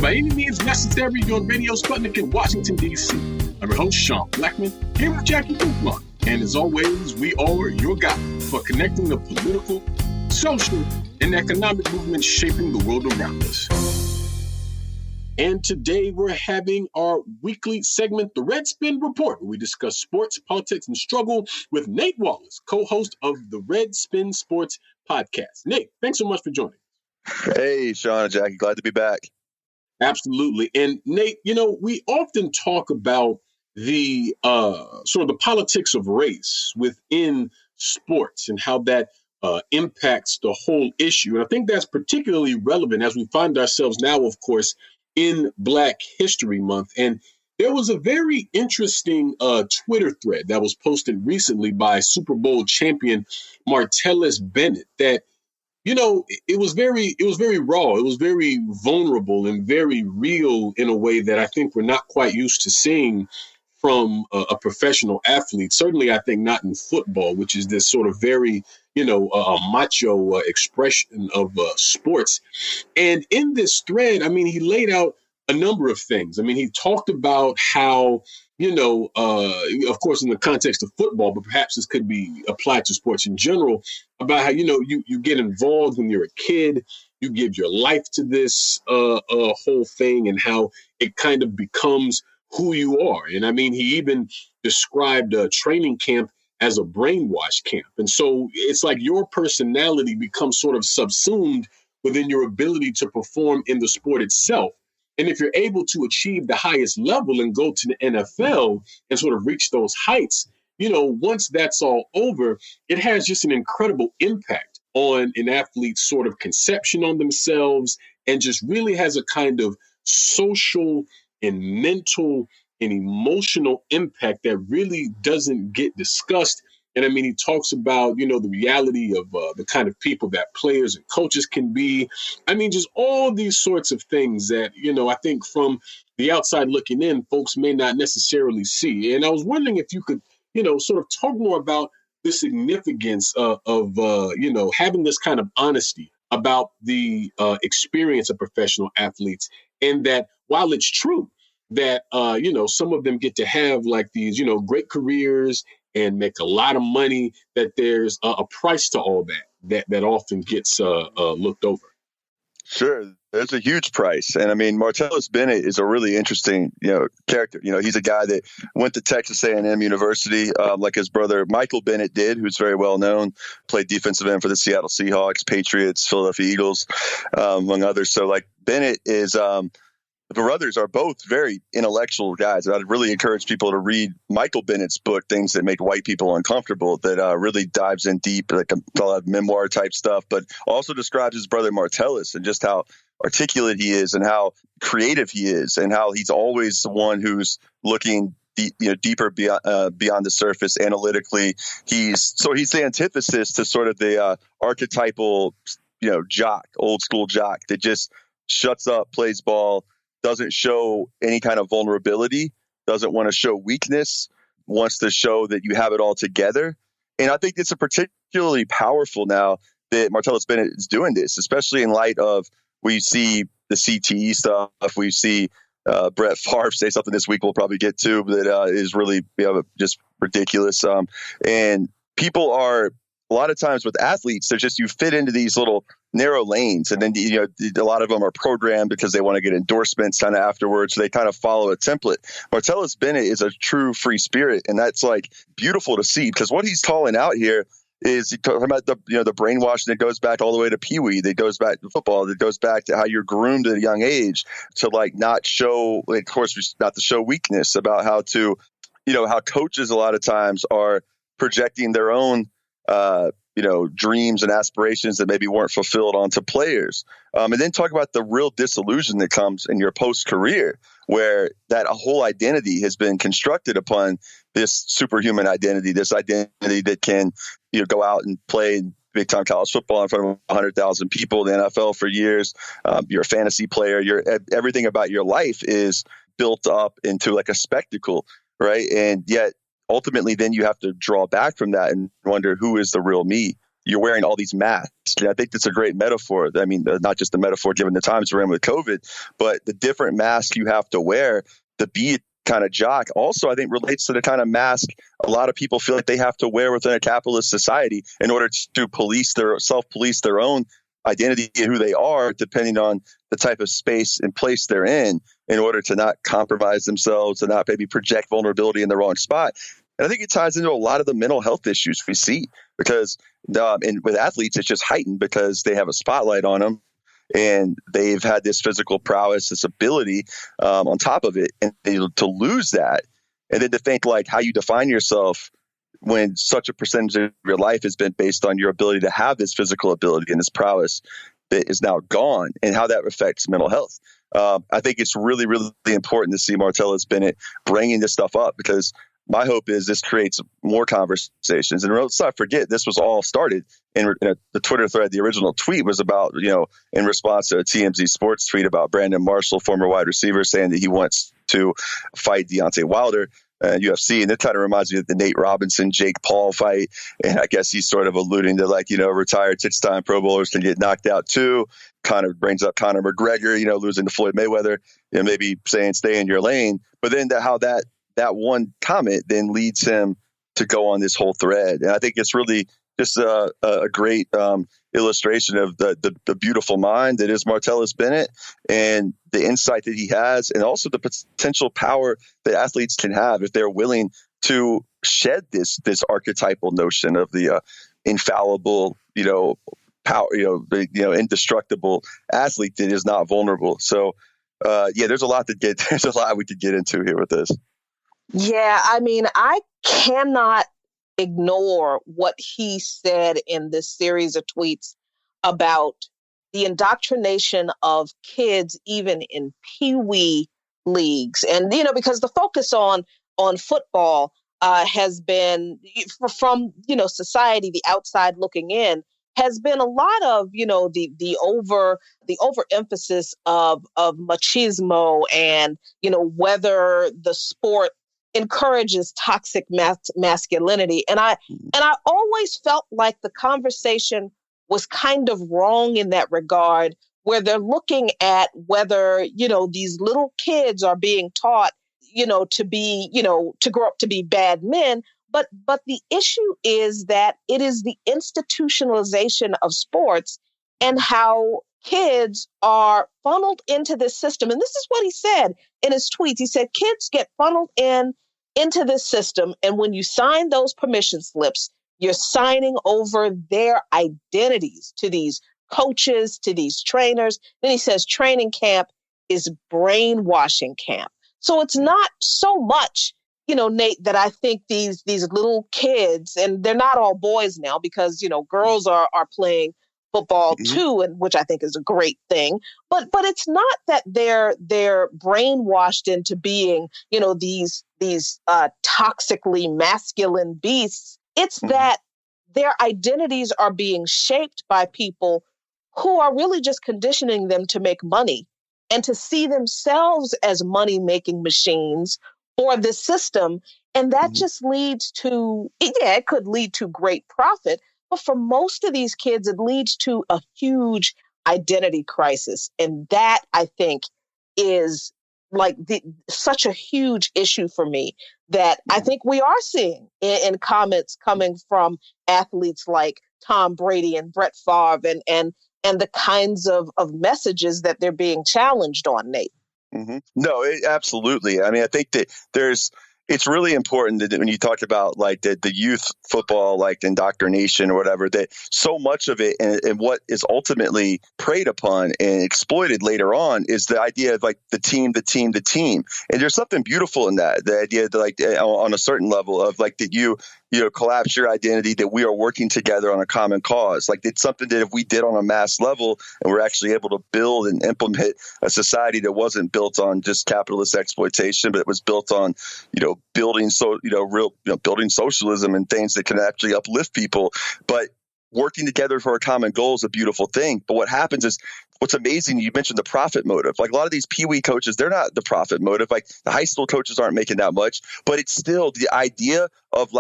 by any means necessary. You're on Radio Sputnik in Washington, D.C. I'm your host, Sean Blackmon, here with Jacquie Luqman. And as always, we are your guide for connecting the political, social, and economic movements shaping the world around us. And today we're having our weekly segment, the Redspin Report, where we discuss sports, politics, and struggle with Nate Wallace, co-host of the Redspin Sports podcast. Nate, thanks so much for joining. Hey, Sean and Jacquie, glad to be back. Absolutely. And Nate, we often talk about the sort of the politics of race within sports and how that impacts the whole issue. And I think that's particularly relevant as we find ourselves now, of course, in Black History Month. And there was a very interesting Twitter thread that was posted recently by Super Bowl champion Martellus Bennett that, it was very raw. It was very vulnerable and very real in a way that I think we're not quite used to seeing from a professional athlete. Certainly, I think not in football, which is this sort of very, a macho expression of sports. And in this thread, he laid out a number of things. He talked about how, of course, in the context of football, but perhaps this could be applied to sports in general, about how, you get involved when you're a kid, you give your life to this whole thing and how it kind of becomes who you are. And he even described a training camp as a brainwash camp. And so it's like your personality becomes sort of subsumed within your ability to perform in the sport itself. And if you're able to achieve the highest level and go to the NFL and sort of reach those heights, once that's all over, it has just an incredible impact on an athlete's sort of conception on themselves and just really has a kind of social and mental and emotional impact that really doesn't get discussed. And he talks about, the reality of the kind of people that players and coaches can be. Just all these sorts of things that, I think from the outside looking in, folks may not necessarily see. And I was wondering if you could, sort of talk more about the significance of having this kind of honesty about the experience of professional athletes. And that while it's true that, some of them get to have like these, great careers and make a lot of money, that there's a price to all that often gets looked over. Sure. There's a huge price. And Martellus Bennett is a really interesting, character. He's a guy that went to Texas A&M University, like his brother Michael Bennett did, who's very well known, played defensive end for the Seattle Seahawks, Patriots, Philadelphia Eagles, among others. So like Bennett is, the brothers are both very intellectual guys. I'd really encourage people to read Michael Bennett's book, Things That Make White People Uncomfortable, that really dives in deep, like a lot of memoir type stuff, but also describes his brother Martellus and just how articulate he is and how creative he is and how he's always the one who's looking deeper beyond the surface analytically. He's the antithesis to sort of the archetypal, jock, old school jock that just shuts up, plays ball, doesn't show any kind of vulnerability, doesn't want to show weakness, wants to show that you have it all together. And I think it's a particularly powerful now that Martellus Bennett is doing this, especially in light of we see the CTE stuff. We see Brett Favre say something this week we'll probably get to that is really just ridiculous. And people are, a lot of times with athletes, they're just, you fit into these little narrow lanes. And then, a lot of them are programmed because they want to get endorsements kind of afterwards. So they kind of follow a template. Martellus Bennett is a true free spirit. And that's like beautiful to see, because what he's calling out here is he talking about the brainwashing that goes back all the way to Pee Wee, that goes back to football, that goes back to how you're groomed at a young age to not show, of course, not to show weakness, about how to, how coaches a lot of times are projecting their own dreams and aspirations that maybe weren't fulfilled onto players. And then talk about the real disillusion that comes in your post-career, where that whole identity has been constructed upon this superhuman identity, this identity that can, go out and play big time college football in front of 100,000 people in the NFL for years. You're a fantasy player. Everything about your life is built up into like a spectacle, right? And yet ultimately then you have to draw back from that and wonder, who is the real me? you're wearing all these masks. And I think that's a great metaphor. I mean, not just the metaphor given the times we're in with COVID, but the different masks you have to wear to be kind of jock also, I think, relates to the kind of mask a lot of people feel like they have to wear within a capitalist society in order to self-police their own identity and who they are, depending on the type of space and place they're in order to not compromise themselves, to not maybe project vulnerability in the wrong spot. And I think it ties into a lot of the mental health issues we see because and with athletes, it's just heightened because they have a spotlight on them and they've had this physical prowess, this ability on top of it. And to lose that and then to think like how you define yourself when such a percentage of your life has been based on your ability to have this physical ability and this prowess that is now gone and how that affects mental health. I think it's really, really important to see Martellus Bennett bringing this stuff up because my hope is this creates more conversations. And let's not forget, this was all started in the Twitter thread. The original tweet was about, in response to a TMZ Sports tweet about Brandon Marshall, former wide receiver, saying that he wants to fight Deontay Wilder UFC. And it kind of reminds me of the Nate Robinson, Jake Paul fight. And I guess he's sort of alluding to retired six-time Pro Bowlers can get knocked out too. Kind of brings up Conor McGregor, losing to Floyd Mayweather, maybe saying stay in your lane. But then how that one comment then leads him to go on this whole thread. And I think it's really just a great illustration of the beautiful mind that is Martellus Bennett and the insight that he has, and also the potential power that athletes can have if they're willing to shed this archetypal notion of the infallible, power, indestructible athlete that is not vulnerable. So, there's a lot we could get into here with this. Yeah, I mean, I cannot ignore what he said in this series of tweets about the indoctrination of kids, even in peewee leagues. And, because the focus on football has been from, society, the outside looking in, has been a lot of, the overemphasis of machismo and, whether the sport encourages toxic masculinity. And I always felt like the conversation was kind of wrong in that regard, where they're looking at whether, these little kids are being taught, to be, to grow up to be bad men. But the issue is that it is the institutionalization of sports and how kids are funneled into this system. And this is what he said in his tweets. He said, kids get funneled into this system. And when you sign those permission slips, you're signing over their identities to these coaches, to these trainers. Then he says training camp is brainwashing camp. So it's not so much, Nate, that I think these little kids, and they're not all boys now because, girls are playing football too, and which I think is a great thing. But it's not that they're brainwashed into being, these toxically masculine beasts. It's that their identities are being shaped by people who are really just conditioning them to make money and to see themselves as money-making machines for the system. And that just leads to, it could lead to great profit. But for most of these kids, it leads to a huge identity crisis. And that, I think, is such a huge issue for me that I think we are seeing in comments coming from athletes like Tom Brady and Brett Favre and the kinds of messages that they're being challenged on, Nate. No, absolutely. I mean, I think that it's really important that when you talk about the youth football, indoctrination or whatever, that so much of it and what is ultimately preyed upon and exploited later on is the idea of the team. And there's something beautiful in that, the idea that on a certain level of that you collapse your identity, that we are working together on a common cause. It's something that if we did on a mass level and we're actually able to build and implement a society that wasn't built on just capitalist exploitation, but it was built on, building building socialism and things that can actually uplift people. But working together for a common goal is a beautiful thing. But what happens is, what's amazing, you mentioned the profit motive. A lot of these peewee coaches, they're not the profit motive. The high school coaches aren't making that much, but it's still the idea of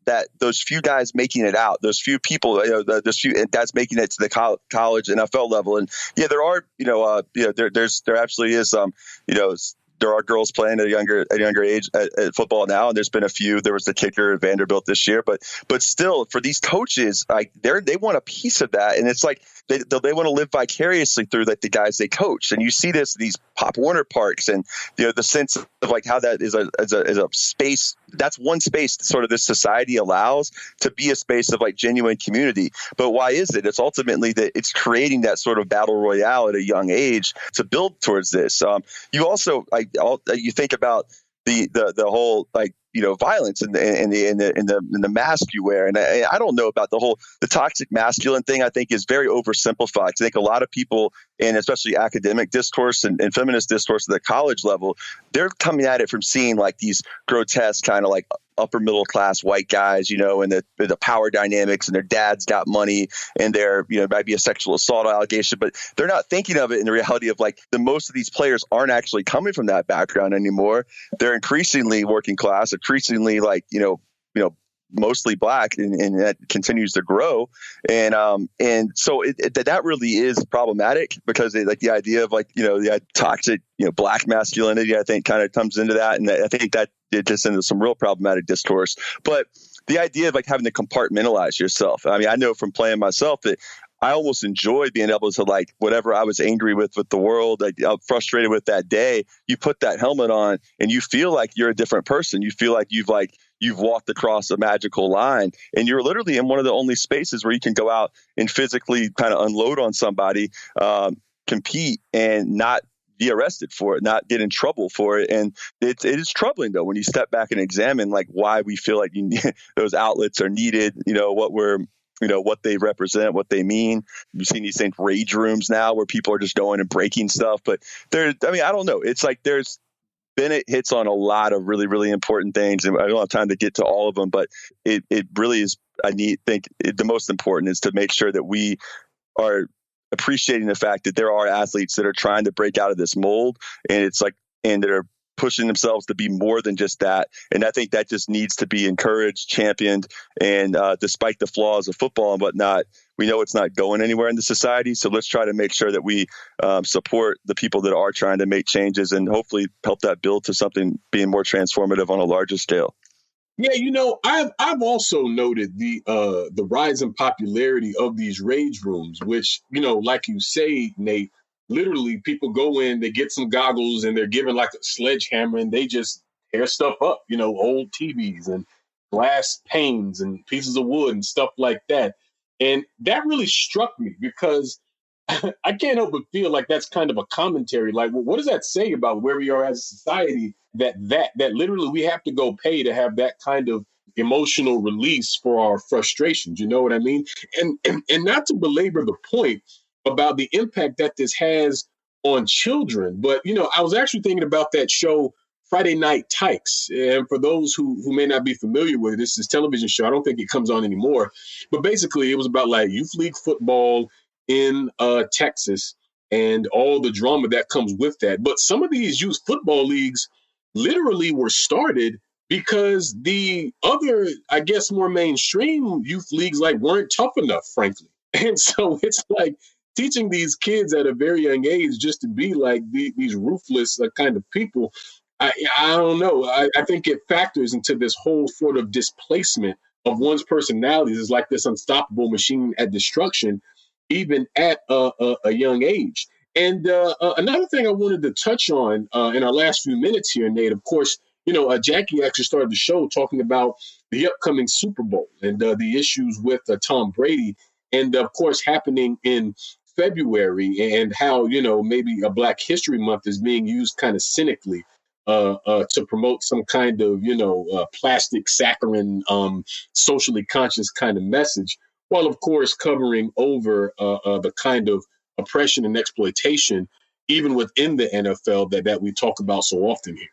that those few guys making it out, those few people, those few guys making it to the college NFL level. And yeah, there are, there absolutely is, there are girls playing at a younger age at football now, and there's been a few. There was the kicker at Vanderbilt this year, but still, for these coaches, like they want a piece of that, and it's like they want to live vicariously through like the guys they coach. And you see these Pop Warner parks, and the sense of like how that is a space. That's one space that sort of this society allows to be a space of like genuine community. But why is it? It's ultimately that it's creating that sort of battle royale at a young age to build towards this. You also you think about the whole violence and the mask you wear, and I don't know about the toxic masculine thing. I think is very oversimplified. I think a lot of people, and especially academic discourse and feminist discourse at the college level, they're coming at it from seeing like these grotesque kind of like upper middle class white guys, and the power dynamics, and their dad's got money, and there might be a sexual assault allegation, but they're not thinking of it in the reality of like most of these players aren't actually coming from that background anymore. They're increasingly working class, increasingly like mostly black, and that continues to grow, and so that really is problematic, because like the idea of like the toxic black masculinity, I think, kind of comes into that, and I think that it gets into some real problematic discourse. But the idea of like having to compartmentalize yourself, I mean, I know from playing myself that I almost enjoyed being able to, like, whatever I was angry with the world, like I'm frustrated with that day, you put that helmet on and you feel like you're a different person. You feel like you've walked across a magical line, and you're literally in one of the only spaces where you can go out and physically kind of unload on somebody, compete, and not be arrested for it, not get in trouble for it. And it is troubling, though, when you step back and examine like why we feel like those outlets are needed, what they represent, what they mean. You've seen these things, rage rooms now, where people are just going and breaking stuff. But I don't know. It's like Bennett hits on a lot of really, really important things, and I don't have time to get to all of them, but it really is, the most important is to make sure that we are appreciating the fact that there are athletes that are trying to break out of this mold, and they're pushing themselves to be more than just that. And I think that just needs to be encouraged, championed, and despite the flaws of football and whatnot, we know it's not going anywhere in the society. So let's try to make sure that we support the people that are trying to make changes, and hopefully help that build to something being more transformative on a larger scale. Yeah, I've also noted the rise in popularity of these rage rooms, which, like you say, Nate, literally people go in, they get some goggles, and they're given like a sledgehammer, and they just tear stuff up, old TVs and glass panes and pieces of wood and stuff like that. And that really struck me, because I can't help but feel like that's kind of a commentary. Like, well, what does that say about where we are as a society, that literally we have to go pay to have that kind of emotional release for our frustrations? You know what I mean? And not to belabor the point about the impact that this has on children, but, I was actually thinking about that show, Friday Night Tykes. And for those who may not be familiar with it, this is a television show. I don't think it comes on anymore. But basically, it was about like youth league football in Texas and all the drama that comes with that. But some of these youth football leagues literally were started because the other, I guess, more mainstream youth leagues weren't tough enough, frankly. And so it's like teaching these kids at a very young age just to be like these ruthless kind of people. I don't know. I think it factors into this whole sort of displacement of one's personalities. It's like this unstoppable machine at destruction, even at a young age. And another thing I wanted to touch on in our last few minutes here, Nate, of course, Jacquie actually started the show talking about the upcoming Super Bowl and the issues with Tom Brady, and of course happening in February, and how, maybe a Black History Month is being used kind of cynically to promote some kind of, plastic saccharine, socially conscious kind of message, while of course covering over the kind of oppression and exploitation, even within the NFL, that we talk about so often here.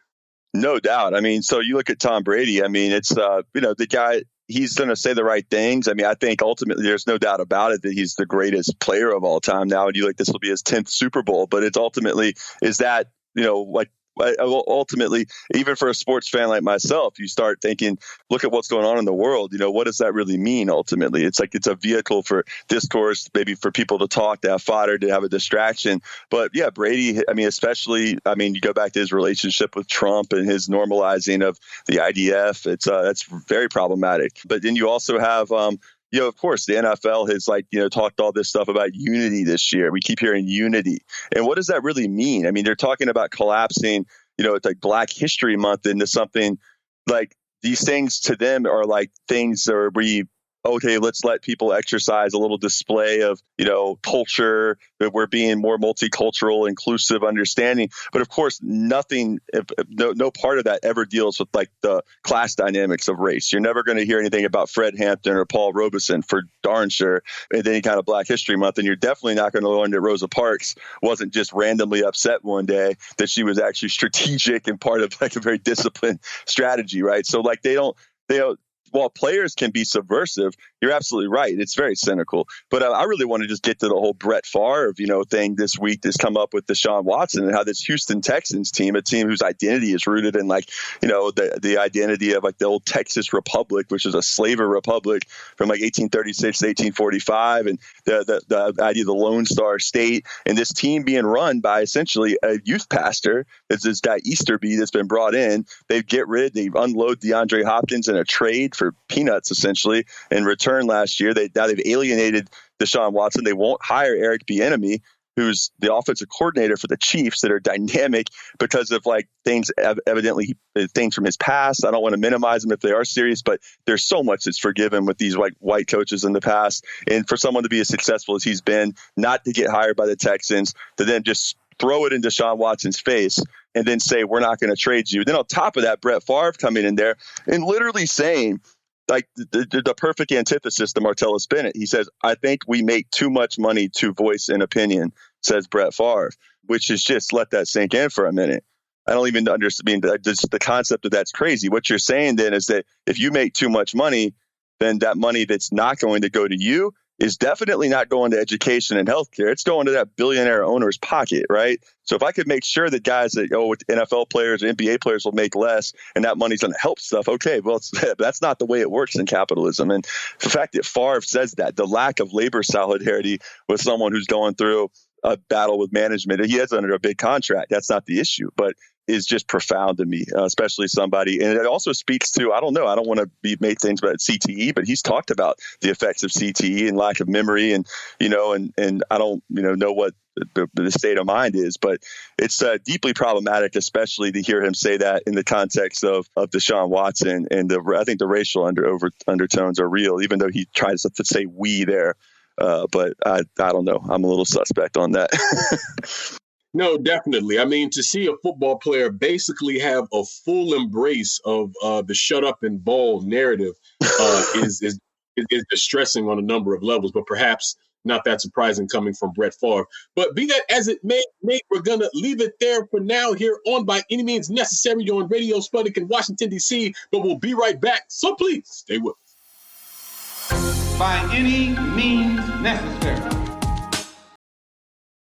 No doubt. I mean, so you look at Tom Brady. I mean, it's the guy. He's going to say the right things. I mean, I think ultimately there's no doubt about it that he's the greatest player of all time now. And this will be his 10th Super Bowl. But it's ultimately is that like ultimately, even for a sports fan like myself, you start thinking, look at what's going on in the world. What does that really mean ultimately? It's like it's a vehicle for discourse, maybe for people to talk, to have fodder, to have a distraction. But yeah, Brady, especially, you go back to his relationship with Trump and his normalizing of the IDF. That's very problematic. But then you also have, of course, the NFL has talked all this stuff about unity this year. We keep hearing unity. And what does that really mean? They're talking about collapsing, it's like Black History Month into something like these things to them are like things where okay, let's let people exercise a little display of, culture, that we're being more multicultural, inclusive, understanding. But of course, no part of that ever deals with like the class dynamics of race. You're never going to hear anything about Fred Hampton or Paul Robeson for darn sure in any kind of Black History Month. And you're definitely not going to learn that Rosa Parks wasn't just randomly upset one day, that she was actually strategic and part of like a very disciplined strategy, right? So like they don't, while players can be subversive, you're absolutely right. It's very cynical. But I really want to just get to the whole Brett Favre, thing this week that's come up with Deshaun Watson and how this Houston Texans team, a team whose identity is rooted in the identity of like the old Texas Republic, which is a slaver republic from like 1836 to 1845, and the idea of the Lone Star State, and this team being run by essentially a youth pastor. It's this guy Easterby that's been brought in. They unload DeAndre Hopkins in a trade for peanuts, essentially, in return last year. They've alienated Deshaun Watson. They won't hire Eric Bieniemy, who's the offensive coordinator for the Chiefs, that are dynamic because of like things, evidently things from his past. I don't want to minimize them if they are serious, but there's so much that's forgiven with these white coaches in the past. And for someone to be as successful as he's been, not to get hired by the Texans, to then just throw it in Deshaun Watson's face and then say, we're not going to trade you. Then on top of that, Brett Favre coming in there and literally saying, like the perfect antithesis to Martellus Bennett. He says, I think we make too much money to voice an opinion, says Brett Favre, which is just let that sink in for a minute. I don't even understand. Just the concept of that's crazy. What you're saying then is that if you make too much money, then that money that's not going to go to you is definitely not going to education and healthcare. It's going to that billionaire owner's pocket, right? So if I could make sure that guys that NFL players or NBA players will make less and that money's going to help stuff, okay, well, that's not the way it works in capitalism. And the fact that Favre says that, the lack of labor solidarity with someone who's going through a battle with management, he is under a big contract. That's not the issue, but is just profound to me, especially somebody. And it also speaks to, I don't want to make things about CTE, but he's talked about the effects of CTE and lack of memory. And, and I don't, know what the state of mind is, but it's deeply problematic, especially to hear him say that in the context of Deshaun Watson. And I think the racial undertones are real, even though he tries to say we there. But I don't know. I'm a little suspect on that. No, definitely. To see a football player basically have a full embrace of the shut up and ball narrative is distressing on a number of levels, but perhaps not that surprising coming from Brett Favre. But be that as it may, Nate, we're going to leave it there for now here on By Any Means Necessary on Radio Sputnik in Washington, D.C., but we'll be right back. So please stay with us. By any means necessary.